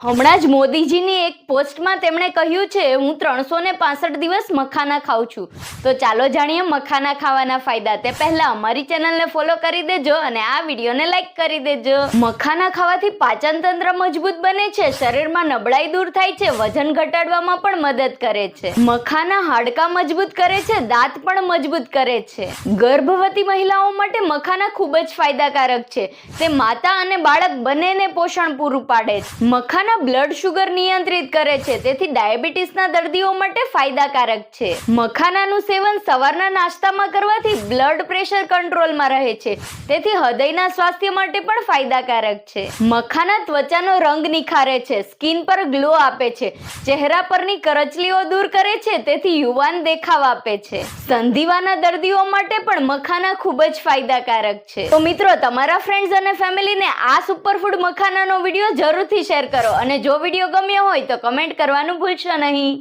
હમણાં જ મોદીજીની એક પોસ્ટમાં તેમણે કહ્યું છે હું 365 દિવસ મખાના ખાઉં છું. તો ચાલો જાણીએ મખાના ખાવાના ફાયદા. તે પહેલા અમારી ચેનલને ફોલો કરી દેજો અને આ વિડીયોને લાઈક કરી દેજો. મખાના ખાવાથી પાચન તંત્ર મજબૂત બને છે, શરીરમાં નબળાઈ દૂર થાય છે, વજન ઘટાડવામાં પણ મદદ કરે છે. મખાના હાડકાં મજબૂત કરે છે, દાંત પણ મજબૂત કરે છે. ગર્ભવતી મહિલાઓ માટે મખાના ખૂબ જ ફાયદાકારક છે. તે માતા અને બાળક બંનેને પોષણ પૂરું પાડે છે. મખાના બ્લડ શુગર નિયંત્રિત કરે છે, તેથી ડાયાબિટીસના દર્દીઓ માટે ફાયદાકારક છે. મખાનાનું સેવન સવારના નાસ્તામાં કરવાથી બ્લડ પ્રેશર કંટ્રોલમાં રહે છે, તેથી હૃદયના સ્વાસ્થ્ય માટે પણ ફાયદાકારક છે. મખાના ત્વચાનો રંગ નિખારે છે, સ્કિન પર ગ્લો આપે છે, ચહેરા પરની કરચલીઓ દૂર કરે છે, તેથી યુવાન દેખાવ આપે છે. સંધિવાના દર્દીઓ માટે પણ મખાના ખૂબ જ ફાયદાકારક છે. તો મિત્રો, તમારા ફ્રેન્ડ્સ અને ફેમિલીને આ સુપરફૂડ મખાનાનો વિડીયો જરૂરથી શેર કરો અને જો વિડીયો ગમ્યો હોય તો કમેન્ટ કરવાનું ભૂલશો નહીં.